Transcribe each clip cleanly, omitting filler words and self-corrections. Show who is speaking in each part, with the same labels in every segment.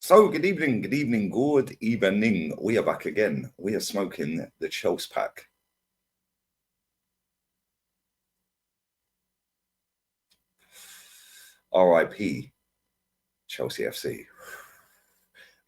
Speaker 1: So, good evening, good evening, good evening. We are back again. We are smoking the Chelsea pack. RIP Chelsea FC.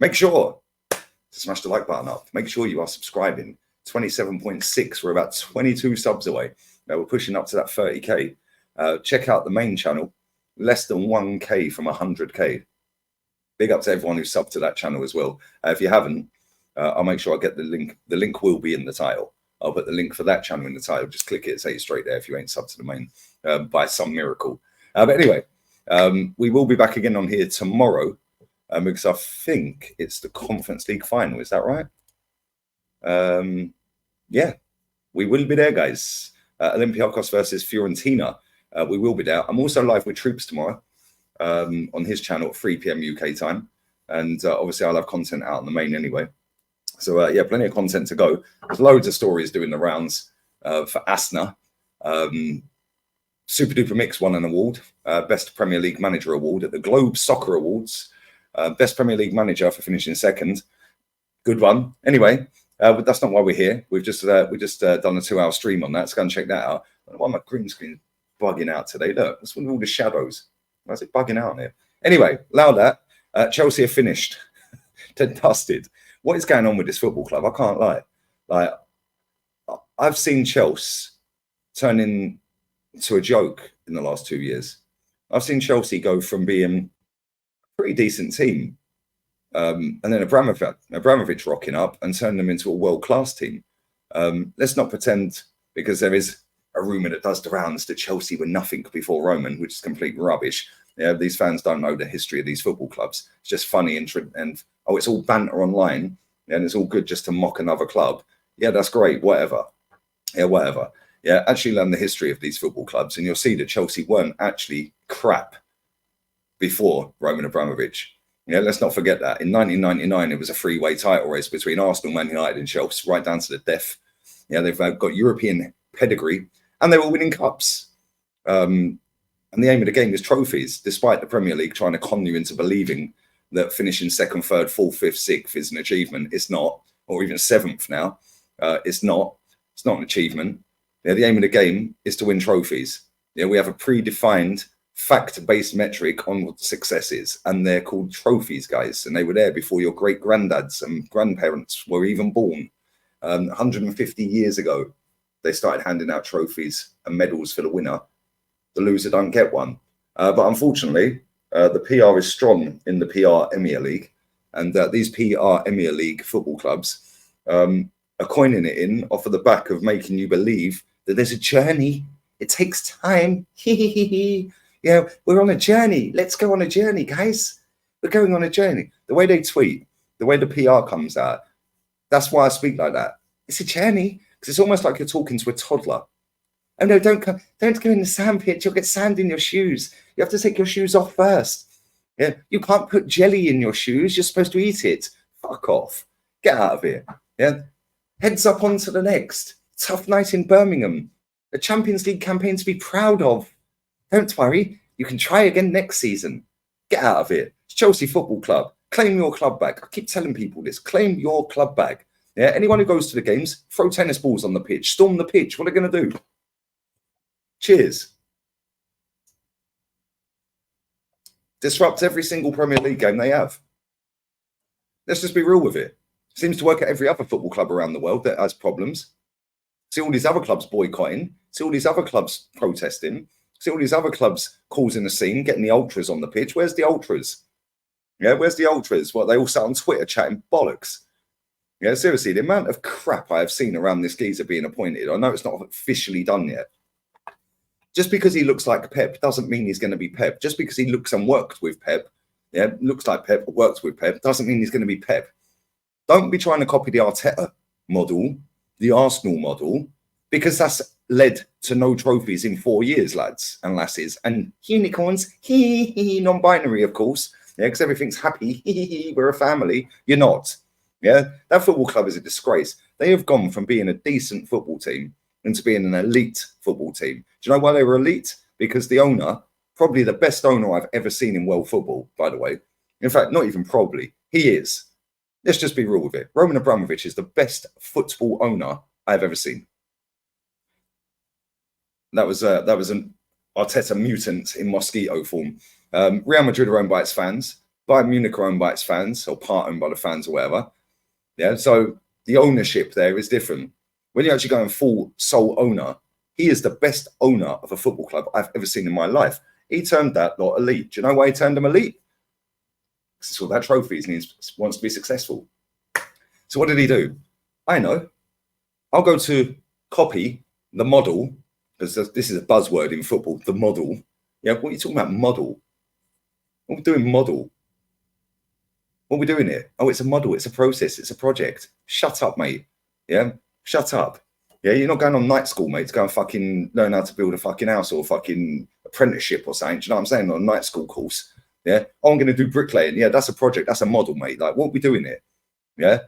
Speaker 1: Make sure to smash the like button up. Make sure you are subscribing. 27.6. We're about 22 subs away. Now we're pushing up to that 30k. Check out the main channel. Less than 1k from 100k. Big up to everyone who's subbed to that channel as well. If you haven't, I'll make sure I get the link. The link will be in the title. I'll put the link for that channel in the title. Just click it, it'll take you straight there if you ain't subbed to the main by some miracle. But anyway, we will be back again on here tomorrow because I think it's the Conference League final. Is that right? Yeah, we will be there, guys. Olympiacos versus Fiorentina. We will be there. I'm also live with Troops tomorrow on his channel at 3 p.m. UK time. And obviously I'll have content out on the main anyway. So yeah, plenty of content to go. There's loads of stories doing the rounds for Asna. Super Duper Mix won an award, Best Premier League Manager award at the Globe Soccer Awards. Best Premier League Manager for finishing second. Good one. Anyway, but that's not why we're here. We've just done a 2-hour stream on that. Let's go and check that out. I don't know why my green screen bugging out today. Look, what's with all the shadows? Why is it bugging out here? Anyway, allow that. Chelsea are finished. They're dusted. What is going on with this football club? I can't lie. Like, I've seen Chelsea turn into a joke in the last 2 years. I've seen Chelsea go from being a pretty decent team and then Abramovich rocking up and turn them into a world-class team. Let's not pretend, because there is a rumour that does the rounds that Chelsea were nothing before Roman, which is complete rubbish. Yeah, these fans don't know the history of these football clubs. It's just funny and oh, it's all banter online, and it's all good just to mock another club. Yeah, that's great. Whatever. Yeah, whatever. Yeah, actually learn the history of these football clubs, and you'll see that Chelsea weren't actually crap before Roman Abramovich. Yeah, let's not forget that. In 1999, it was a three-way title race between Arsenal, Man United, and Chelsea, right down to the death. Yeah, they've got European pedigree, and they were winning cups. And the aim of the game is trophies, despite the Premier League trying to con you into believing that finishing second, third, fourth, fifth, sixth is an achievement. It's not, or even seventh now. It's not. It's not an achievement. Yeah, the aim of the game is to win trophies. Yeah, we have a predefined fact-based metric on what success is, and they're called trophies, guys. And they were there before your great-granddads and grandparents were even born. 150 years ago, they started handing out trophies and medals for the winner. The loser don't get one. But unfortunately, the PR is strong in the PR Emir League. And these PR Emir League football clubs are coining it in off of the back of making you believe that there's a journey. It takes time. Yeah, we're on a journey. Let's go on a journey, guys. We're going on a journey. The way they tweet, the way the PR comes out, that's why I speak like that. It's a journey, because it's almost like you're talking to a toddler. Oh no, don't go in the sand pit. You'll get sand in your shoes. You have to take your shoes off first. Yeah, you can't put jelly in your shoes. You're supposed to eat it. Fuck off. Get out of here. Yeah, heads up onto the next. Tough night in Birmingham. A Champions League campaign to be proud of. Don't worry. You can try again next season. Get out of here. It's Chelsea Football Club. Claim your club back. I keep telling people this. Claim your club back. Yeah, anyone who goes to the games, throw tennis balls on the pitch. Storm the pitch. What are they going to do? Cheers. Disrupt every single Premier League game they have. Let's just be real with it. Seems to work at every other football club around the world that has problems. See all these other clubs boycotting. See all these other clubs protesting. See all these other clubs causing a scene, getting the ultras on the pitch. Where's the ultras? Yeah, where's the ultras? What, they all sat on Twitter chatting bollocks. Yeah, seriously, the amount of crap I have seen around this geezer being appointed. I know it's not officially done yet. Just because he looks like Pep doesn't mean he's going to be Pep. Just because he looks and worked with Pep, yeah, looks like Pep or works with Pep, doesn't mean he's going to be Pep. Don't be trying to copy the Arteta model, the Arsenal model, because that's led to no trophies in 4 years, lads and lasses. And unicorns, non-binary, of course. Yeah, because everything's happy. We're a family. You're not. Yeah, that football club is a disgrace. They have gone from being a decent football team into being an elite football team. Do you know why they were elite? Because the owner, probably the best owner I've ever seen in world football, by the way. In fact, not even probably. He is. Let's just be real with it. Roman Abramovich is the best football owner I've ever seen. That was an Arteta mutant in mosquito form. Real Madrid are owned by its fans. Bayern Munich are owned by its fans, or part owned by the fans or whatever. Yeah, so the ownership there is different. When you actually go and full sole owner, he is the best owner of a football club I've ever seen in my life. He turned that lot elite. Do you know why he turned them elite? Because it's all about trophies and he wants to be successful. So what did he do? I know. I'll go to copy the model, because this is a buzzword in football, the model. Yeah, what are you talking about, model? What are we doing, model? What are we doing here? Oh, it's a model, it's a process, it's a project. Shut up, mate. Yeah, shut up. Yeah, you're not going on night school, mate, to go and fucking learn how to build a fucking house or fucking apprenticeship or something. Do you know what I'm saying? On a night school course. Yeah, oh, I'm going to do bricklaying. Yeah, that's a project, that's a model, mate. Like, what are we doing here? Yeah,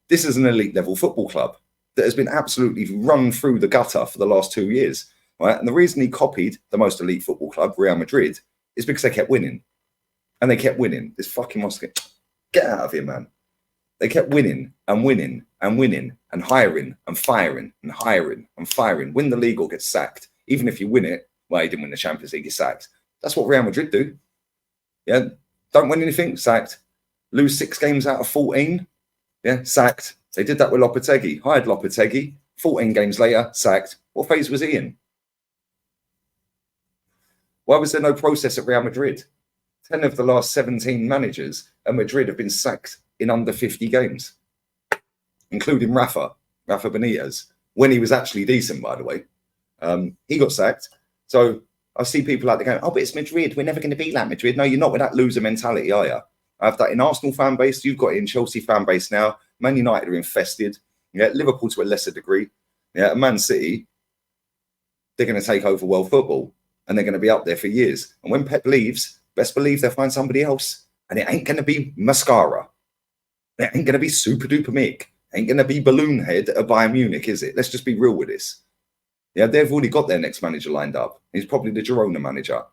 Speaker 1: this is an elite level football club that has been absolutely run through the gutter for the last 2 years. Right? And the reason he copied the most elite football club, Real Madrid, is because they kept winning. And they kept winning. This fucking Moscow. Get out of here, man. They kept winning and winning and winning and hiring and firing and hiring and firing. Win the league or get sacked. Even if you win it, well, you didn't win the Champions League, you're sacked. That's what Real Madrid do. Yeah. Don't win anything, sacked. Lose 6 games out of 14. Yeah, sacked. They did that with Lopetegui. Hired Lopetegui. 14 games later, sacked. What phase was he in? Why was there no process at Real Madrid? 10 of the last 17 managers at Madrid have been sacked in under 50 games, including Rafa Benitez, when he was actually decent, by the way. He got sacked. So I see people out there going, oh, but it's Madrid. We're never going to be like Madrid. No, you're not with that loser mentality, are you? I have that in Arsenal fan base. You've got it in Chelsea fan base now. Man United are infested. Yeah, Liverpool to a lesser degree. Yeah, Man City, they're going to take over world football and they're going to be up there for years. And when Pep leaves, best believe they'll find somebody else. And it ain't going to be Mascara. It ain't going to be Super Duper Mick. Ain't going to be Balloon Head at Bayern Munich, is it? Let's just be real with this. Yeah, they've already got their next manager lined up. He's probably the Girona manager.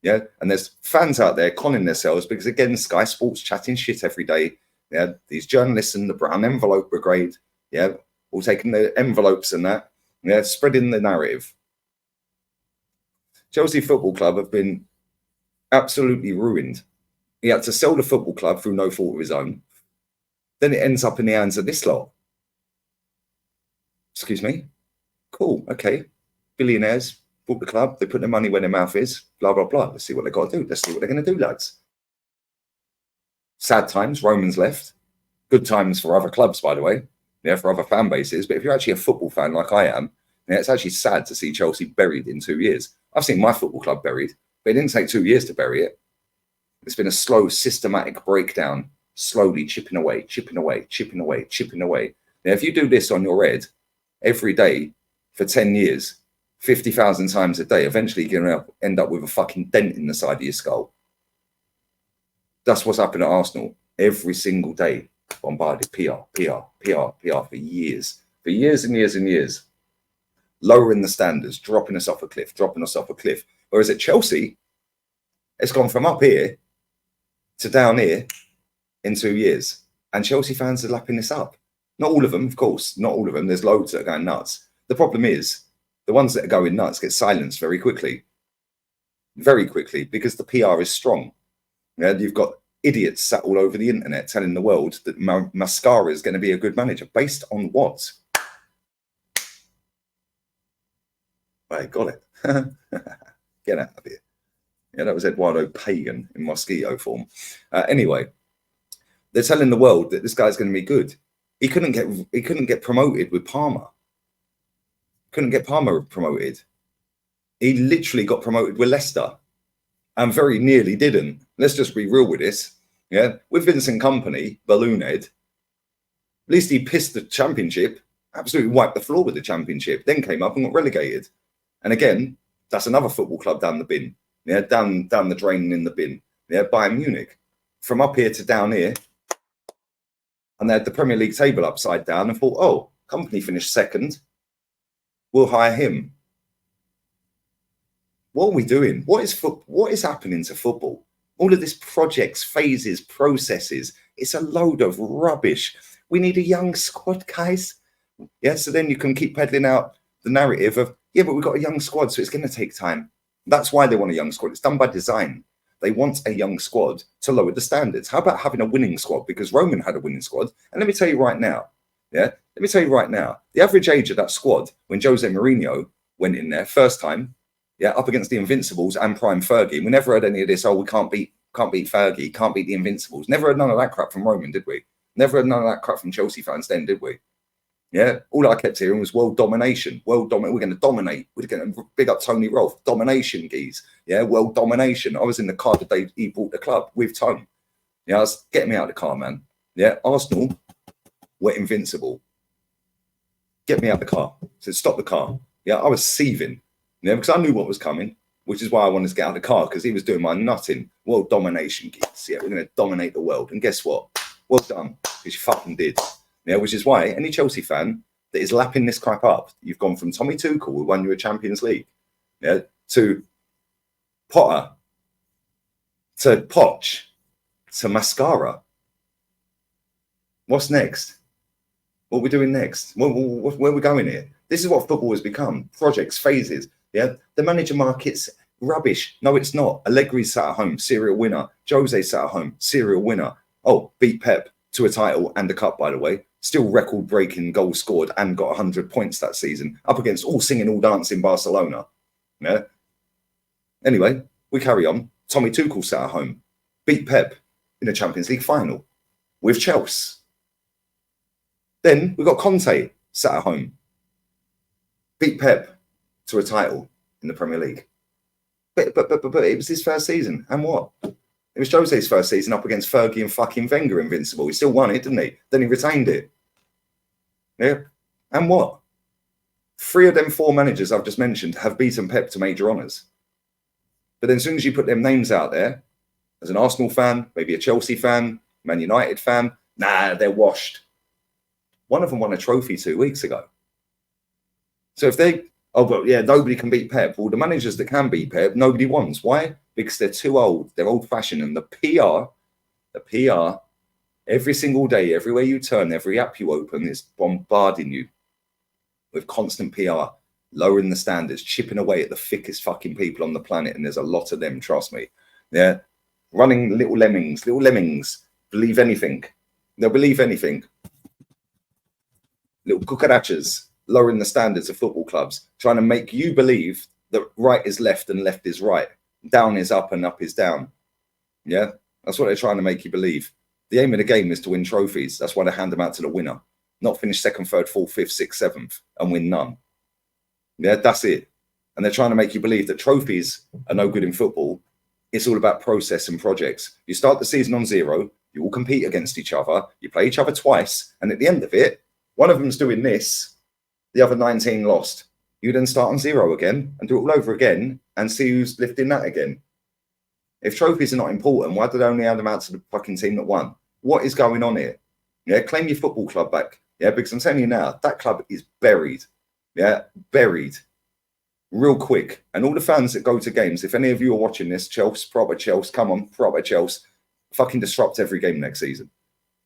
Speaker 1: Yeah, and there's fans out there conning themselves because, again, Sky Sports chatting shit every day. Yeah, these journalists in the brown envelope brigade, yeah, all taking the envelopes and that, yeah, spreading the narrative. Chelsea Football Club have been absolutely ruined. He had to sell the football club through no fault of his own. Then it ends up in the hands of this lot. Excuse me? Cool, okay. Billionaires bought the club. They put their money where their mouth is. Blah, blah, blah. Let's see what they've got to do. Let's see what they're going to do, lads. Sad times. Romans left. Good times for other clubs, by the way. Yeah, for other fan bases. But if you're actually a football fan like I am, yeah, it's actually sad to see Chelsea buried in 2 years. I've seen my football club buried, but it didn't take 2 years to bury it. It's been a slow, systematic breakdown, slowly chipping away, chipping away, chipping away, chipping away. Now, if you do this on your head every day for 10 years, 50,000 times a day, eventually you're going to end up with a fucking dent in the side of your skull. That's what's happened at Arsenal. Every single day, bombarded PR for years and years and years. Lowering the standards, dropping us off a cliff. Whereas at Chelsea, it's gone from up here to down here in 2 years. And Chelsea fans are lapping this up. Not all of them, of course. Not all of them. There's loads that are going nuts. The problem is the ones that are going nuts get silenced very quickly. Very quickly, because the PR is strong. Yeah, you've got idiots sat all over the internet telling the world that Mascara is going to be a good manager. Based on what? I got it. Get out of here. Yeah, that was Eduardo Pagan in mosquito form. Anyway, they're telling the world that this guy's going to be good. He couldn't get promoted with Parma. Couldn't get Parma promoted. He literally got promoted with Leicester, and very nearly didn't. Let's just be real with this. Yeah, with Vincent Kompany, Balloonhead. At least he pissed the Championship, absolutely wiped the floor with the Championship. Then came up and got relegated. And again, that's another football club down the bin. Yeah, down the drain and in the bin. Yeah, Bayern Munich. From up here to down here. And they had the Premier League table upside down and thought, oh, Kompany finished second. We'll hire him. What are we doing? What is happening to football? All of this projects, phases, processes, it's a load of rubbish. We need a young squad, guys. Yeah, so then you can keep peddling out the narrative of, yeah, but we've got a young squad, so it's going to take time. That's why they want a young squad. It's done by design. They want a young squad to lower the standards. How about having a winning squad? Because Roman had a winning squad. And let me tell you right now, the average age of that squad when Jose Mourinho went in there first time, up against the Invincibles and Prime Fergie. We never heard any of this, oh, we can't beat Fergie, can't beat the Invincibles. Never heard none of that crap from Roman, did we? Never heard none of that crap from Chelsea fans then, did we? Yeah, all I kept hearing was world domination. We're going to dominate. We're going to big up Tony Rolfe. Domination, geez. Yeah, world domination. I was in the car the day he bought the club with Tone. Yeah, I was getting me out of the car, man. Yeah, Arsenal were invincible. Get me out of the car. So stop the car. Yeah, I was seething. Yeah, because I knew what was coming, which is why I wanted to get out of the car, because he was doing my nutting. World domination, geez. Yeah, we're going to dominate the world. And guess what? Well done, because you fucking did. Yeah, which is why any Chelsea fan that is lapping this crap up, you've gone from Tommy Tuchel, who won you a Champions League, to Potter, to Poch, to Mascara. What's next? What are we doing next? Where are we going here? This is what football has become. Projects, phases. Yeah, the manager market's rubbish. No, it's not. Allegri's sat at home, serial winner. Jose sat at home, serial winner. Oh, beat Pep to a title and a cup, by the way. Still record-breaking goals scored and got 100 points that season, up against all singing, all dancing Barcelona. Yeah. Anyway, we carry on. Tommy Tuchel sat at home, beat Pep in the Champions League final with Chelsea. Then we got Conte sat at home, beat Pep to a title in the Premier League. But it was his first season, and what? It was Jose's first season up against Fergie and fucking Wenger invincible. He still won it, didn't he? Then he retained it. Yeah. And what? 3 of them 4 managers I've just mentioned have beaten Pep to major honours. But then as soon as you put them names out there, as an Arsenal fan, maybe a Chelsea fan, Man United fan, nah, they're washed. One of them won a trophy 2 weeks ago. So if they, nobody can beat Pep. Well, the managers that can beat Pep, nobody wants. Why? Because they're too old. They're old-fashioned. And the PR, every single day, everywhere you turn, every app you open is bombarding you with constant PR, lowering the standards, chipping away at the thickest fucking people on the planet. And there's a lot of them, trust me. Yeah. Running little lemmings, believe anything. They'll believe anything. Little cucarachas, lowering the standards of football clubs, trying to make you believe that right is left and left is right. Down is up and up is down. Yeah, that's what they're trying to make you believe. The aim of the game is to win trophies. That's why they hand them out to the winner, not finish 2nd, 3rd, 4th, 5th, 6th, 7th and win none. Yeah, that's it. And they're trying to make you believe that trophies are no good in football. It's all about process and projects. You start the season on 0, you all compete against each other, you play each other twice, and at the end of it, one of them's doing this, the other 19 lost. You then start on 0 again and do it all over again and see who's lifting that again. If trophies are not important, why do they only hand them out to the fucking team that won? What is going on here? Yeah, claim your football club back. Yeah, because I'm telling you now, that club is buried. Yeah, buried. Real quick. And all the fans that go to games, if any of you are watching this, Chelsea, proper Chelsea, come on, proper Chelsea, fucking disrupt every game next season.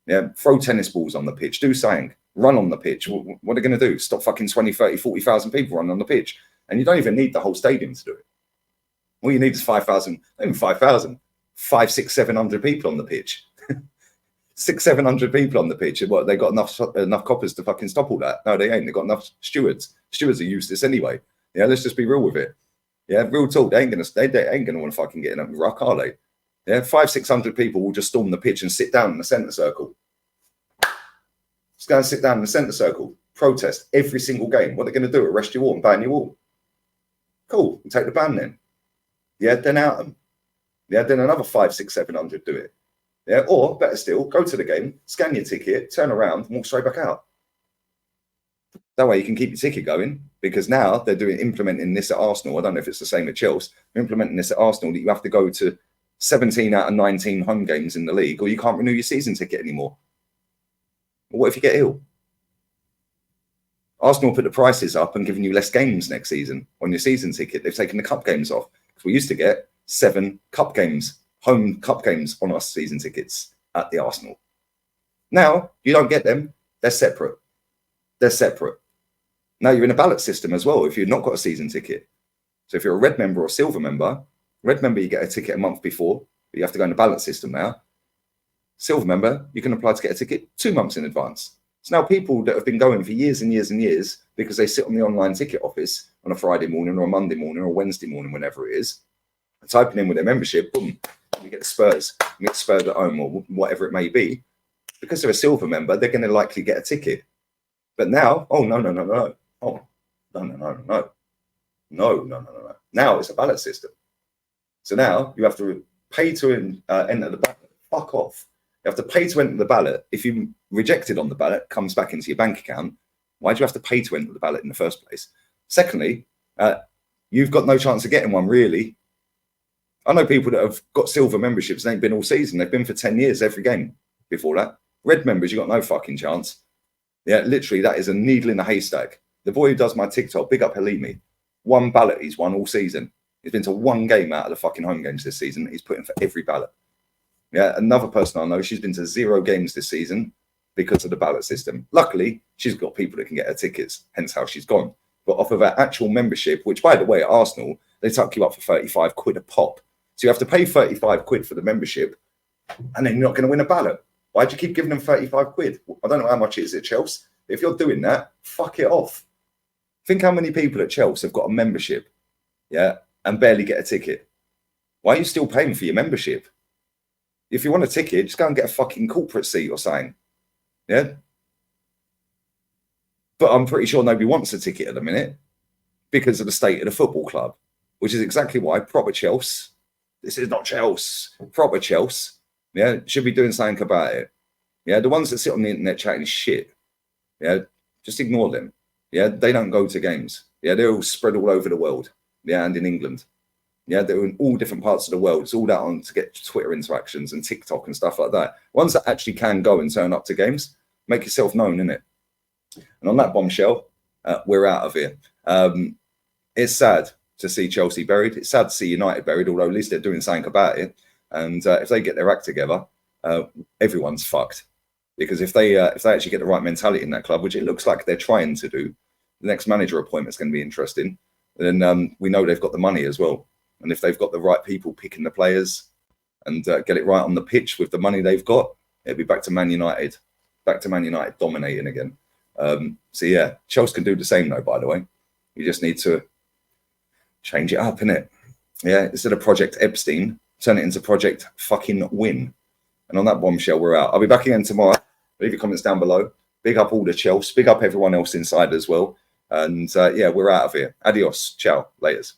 Speaker 1: Yeah, throw tennis balls on the pitch, do something. Run on the pitch. What are they going to do? Stop fucking 20, 30, 40,000 people running on the pitch. And you don't even need the whole stadium to do it. All you need is 5,000, not even 5,000, 500, 600, 700 people on the pitch. 600, 700 people on the pitch. What, they got enough coppers to fucking stop all that? No, they ain't. They got enough stewards. Stewards are useless anyway. Yeah, let's just be real with it. Yeah, real talk. They ain't gonna want to fucking get in a ruck, are they? Yeah, 500, 600 people will just storm the pitch and sit down in the centre circle. Just go and sit down in the centre circle. Protest every single game. What are they going to do? Arrest you all and ban you all. Cool. We'll take the ban then. Yeah, then out them. Yeah, then another 500, 600, 700 do it. Yeah, or better still, go to the game, scan your ticket, turn around, and walk straight back out. That way you can keep your ticket going, because now they're implementing this at Arsenal. I don't know if it's the same at Chelsea. They're implementing this at Arsenal that you have to go to 17 out of 19 home games in the league, or you can't renew your season ticket anymore. Well, what if you get ill? Arsenal put the prices up and giving you less games next season on your season ticket. They've taken the cup games off. Because we used to get 7 cup games home cup games on our season tickets at the Arsenal. Now, you don't get them. They're separate. They're separate. Now you're in a ballot system as well if you've not got a season ticket. So if you're a red member or silver member, red member, you get a ticket a month before, but you have to go in the ballot system now. Silver member, you can apply to get a ticket 2 months in advance. So now people that have been going for years and years and years because they sit on the online ticket office on a Friday morning or a Monday morning or a Wednesday morning, whenever it is, typing in with their membership, boom, you get Spurs, you get Spurs at home or whatever it may be. Because they're a silver member, they're going to likely get a ticket. But now, oh, no. Oh, no. Now it's a ballot system. So now you have to pay to enter the ballot. Fuck off. You have to pay to enter the ballot. If you rejected on the ballot, it comes back into your bank account. Why do you have to pay to enter the ballot in the first place? Secondly, you've got no chance of getting one, really. I know people that have got silver memberships and ain't been all season. They've been for 10 years every game before that. Red members, you got no fucking chance. Yeah, literally, that is a needle in a haystack. The boy who does my TikTok, big up Halimi, 1 ballot he's won all season. He's been to 1 game out of the fucking home games this season. He's put in for every ballot. Yeah, another person I know, she's been to 0 games this season because of the ballot system. Luckily, she's got people that can get her tickets, hence how she's gone. But off of her actual membership, which, by the way, at Arsenal, they tuck you up for 35 quid a pop. So you have to pay 35 quid for the membership, and then you're not going to win a ballot. Why do you keep giving them 35 quid? I don't know how much it is at Chelsea. If you're doing that, fuck it off. Think how many people at Chelsea have got a membership, yeah, and barely get a ticket. Why are you still paying for your membership? If you want a ticket, just go and get a fucking corporate seat or something, yeah? But I'm pretty sure nobody wants a ticket at the minute because of the state of the football club, which is exactly why proper Chelsea, this is not Chelsea, proper Chelsea, yeah, should be doing something about it. Yeah, the ones that sit on the internet chatting shit, yeah, just ignore them. Yeah, they don't go to games. Yeah, they're all spread all over the world. Yeah, and in England. Yeah, they're in all different parts of the world. It's all that on to get Twitter interactions and TikTok and stuff like that. Ones that actually can go and turn up to games, make yourself known, innit? And on that bombshell, we're out of here. It's sad to see Chelsea buried. It's sad to see United buried, although at least they're doing something about it. And if they get their act together, everyone's fucked. Because if they actually get the right mentality in that club, which it looks like they're trying to do, the next manager appointment is going to be interesting. Then we know they've got the money as well. And if they've got the right people picking the players and get it right on the pitch with the money they've got, it'll be back to Man United dominating again. So yeah, Chelsea can do the same though, by the way. You just need to change it up, innit? Yeah, instead of Project Epstein, turn it into Project fucking Win. And on that bombshell, we're out. I'll be back again tomorrow. Leave your comments down below. Big up all the Chelsea. Big up everyone else inside as well. And yeah, we're out of here. Adios. Ciao. Laters.